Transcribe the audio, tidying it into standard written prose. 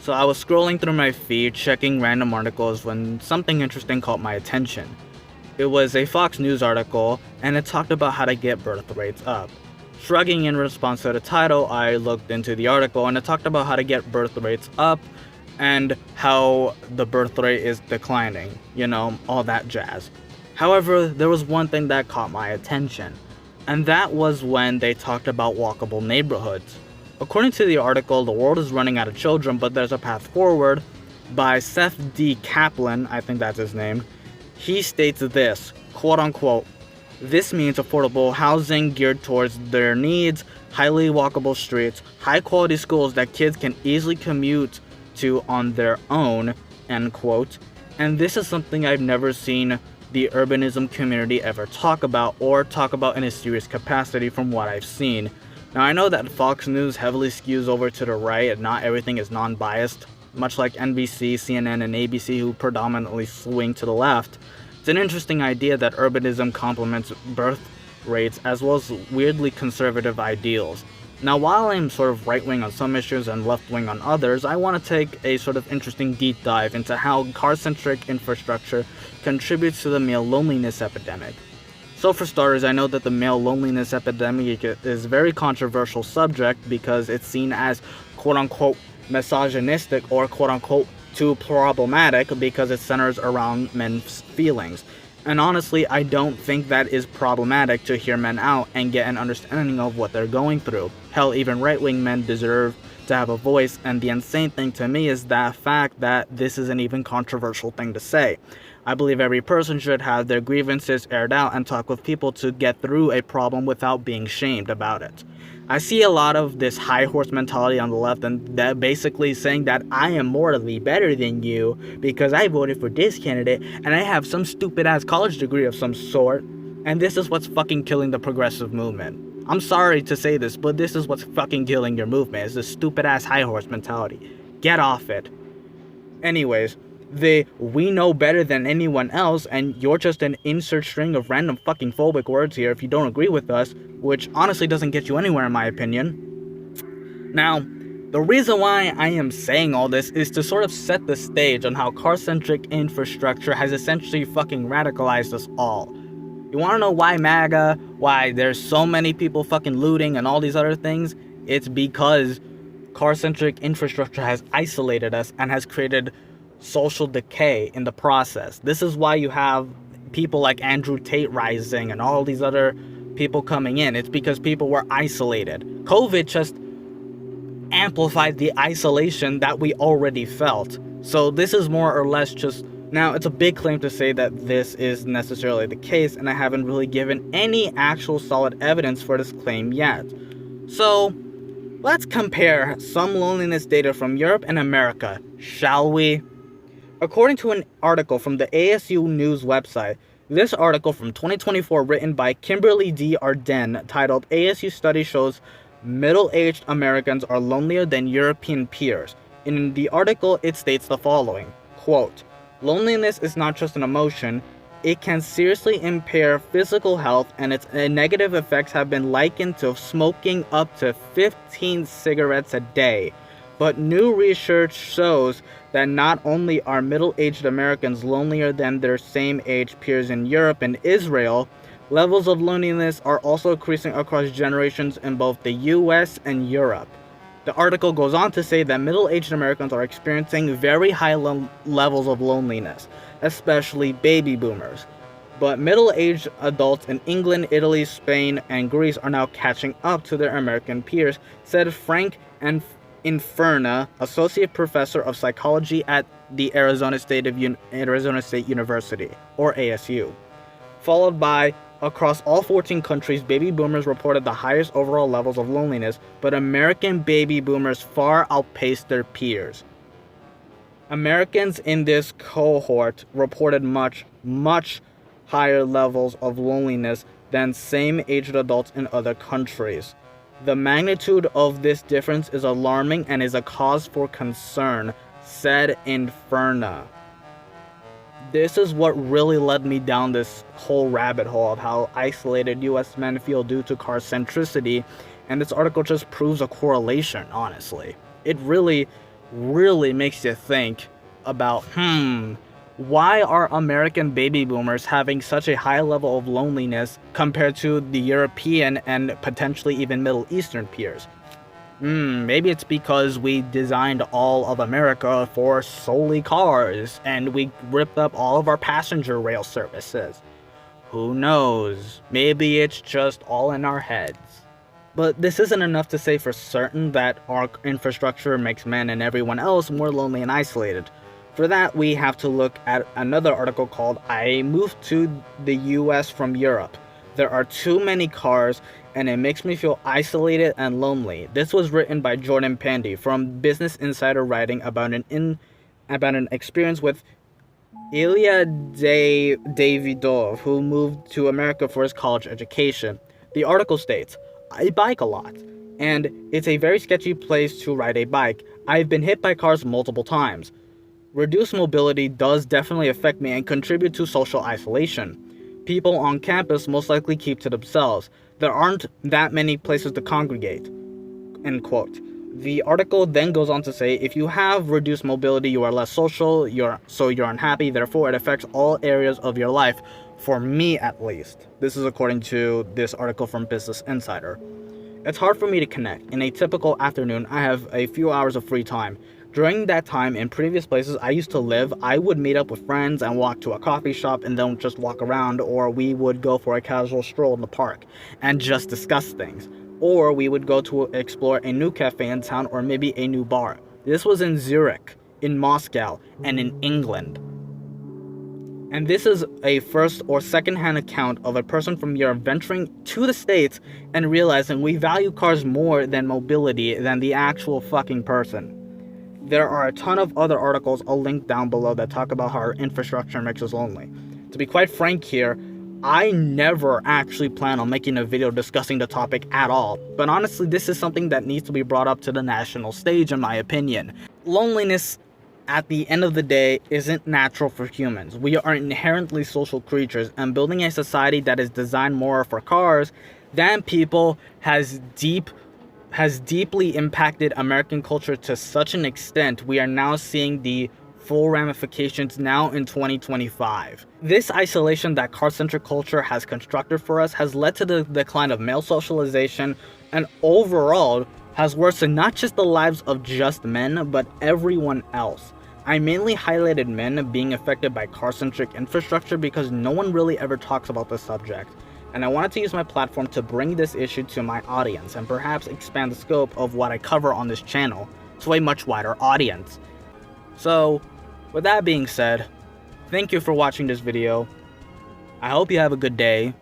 So I was scrolling through my feed, checking random articles when something interesting caught my attention. It was a Fox News article, and it talked about how to get birth rates up. Shrugging in response to the title, I looked into the article, and it talked about how to get birth rates up and how the birth rate is declining, all that jazz. However, there was one thing that caught my attention, and that was when they talked about walkable neighborhoods. According to the article, the world is running out of children, but there's a path forward by Seth D. Kaplan, I think that's his name. He states this, quote unquote, "This means affordable housing geared towards their needs, highly walkable streets, high quality schools that kids can easily commute to on their own," end quote. And this is something I've never seen the urbanism community ever talk about in a serious capacity from what I've seen. Now I know that Fox News heavily skews over to the right and not everything is non-biased, much like NBC, CNN, and ABC who predominantly swing to the left. It's an interesting idea that urbanism complements birth rates as well as weirdly conservative ideals. Now while I'm sort of right-wing on some issues and left-wing on others, I want to take a sort of interesting deep dive into how car-centric infrastructure contributes to the male loneliness epidemic. So for starters, I know that the male loneliness epidemic is a very controversial subject because it's seen as quote-unquote misogynistic or quote-unquote too problematic because it centers around men's feelings. And honestly, I don't think that is problematic to hear men out and get an understanding of what they're going through. Hell, even right-wing men deserve to have a voice, and the insane thing to me is that fact that this is an even controversial thing to say. I believe every person should have their grievances aired out and talk with people to get through a problem without being shamed about it. I see a lot of this high horse mentality on the left, and that basically saying that I am morally better than you because I voted for this candidate and I have some stupid ass college degree of some sort, and this is what's fucking killing the progressive movement. I'm sorry to say this, but this is what's fucking killing your movement, is this stupid ass high horse mentality. Get off it. Anyways, we know better than anyone else, and you're just an insert string of random fucking phobic words here if you don't agree with us, which honestly doesn't get you anywhere in my opinion. Now, the reason why I am saying all this is to sort of set the stage on how car-centric infrastructure has essentially fucking radicalized us all. You wanna know why MAGA, why there's so many people fucking looting and all these other things? It's because car-centric infrastructure has isolated us and has created social decay in the process. This is why you have people like Andrew Tate rising and all these other people coming in. It's because people were isolated. COVID just amplified the isolation that we already felt. So this is more or less just... Now, it's a big claim to say that this is necessarily the case, and I haven't really given any actual solid evidence for this claim yet. So, let's compare some loneliness data from Europe and America, shall we? According to an article from the ASU News website, this article from 2024 written by Kimberly D. Arden titled ASU Study Shows Middle-Aged Americans Are Lonelier Than European Peers. In the article, it states the following, quote, "Loneliness is not just an emotion, it can seriously impair physical health, and its negative effects have been likened to smoking up to 15 cigarettes a day. But new research shows that not only are middle-aged Americans lonelier than their same-age peers in Europe and Israel, levels of loneliness are also increasing across generations in both the US and Europe." The article goes on to say that middle-aged Americans are experiencing very high levels of loneliness, especially baby boomers. But middle-aged adults in England, Italy, Spain, and Greece are now catching up to their American peers, said Frank Inferna, associate professor of psychology at the Arizona State University, or ASU. Followed by, across all 14 countries, baby boomers reported the highest overall levels of loneliness, but American baby boomers far outpaced their peers. Americans in this cohort reported much, much higher levels of loneliness than same-aged adults in other countries. The magnitude of this difference is alarming and is a cause for concern, said Inferna. This is what really led me down this whole rabbit hole of how isolated US men feel due to car-centricity, and this article just proves a correlation, honestly. It really really makes you think about, why are American baby boomers having such a high level of loneliness compared to the European and potentially even Middle Eastern peers? Maybe it's because we designed all of America for solely cars, and we ripped up all of our passenger rail services. Who knows? Maybe it's just all in our heads. But this isn't enough to say for certain that our infrastructure makes men and everyone else more lonely and isolated. For that, we have to look at another article called "I Moved to the US from Europe. There are too many cars and it makes me feel isolated and lonely." This was written by Jordan Pandy from Business Insider, writing about an experience with Ilya Davidov, who moved to America for his college education. The article states, "I bike a lot, and it's a very sketchy place to ride a bike. I've been hit by cars multiple times. Reduced mobility does definitely affect me and contribute to social isolation. People on campus most likely keep to themselves. There aren't that many places to congregate." End quote. The article then goes on to say, if you have reduced mobility, you are less social, you're unhappy, therefore it affects all areas of your life, for me at least. This is according to this article from Business Insider. "It's hard for me to connect. In a typical afternoon, I have a few hours of free time. During that time, in previous places I used to live, I would meet up with friends and walk to a coffee shop and then just walk around, or we would go for a casual stroll in the park and just discuss things. Or we would go to explore a new cafe in town or maybe a new bar. This was in Zurich, in Moscow, and in England." And this is a first or second-hand account of a person from Europe venturing to the States and realizing we value cars more than mobility than the actual fucking person. There are a ton of other articles I'll link down below that talk about how our infrastructure makes us lonely. To be quite frank here, I never actually plan on making a video discussing the topic at all, but honestly this is something that needs to be brought up to the national stage in my opinion. Loneliness, at the end of the day, isn't natural for humans. We are inherently social creatures, and building a society that is designed more for cars than people has deeply impacted American culture to such an extent we are now seeing the full ramifications now in 2025. This isolation that car-centric culture has constructed for us has led to the decline of male socialization and overall has worsened not just the lives of just men, but everyone else. I mainly highlighted men being affected by car-centric infrastructure because no one really ever talks about this subject, and I wanted to use my platform to bring this issue to my audience and perhaps expand the scope of what I cover on this channel to a much wider audience. So, with that being said, thank you for watching this video. I hope you have a good day,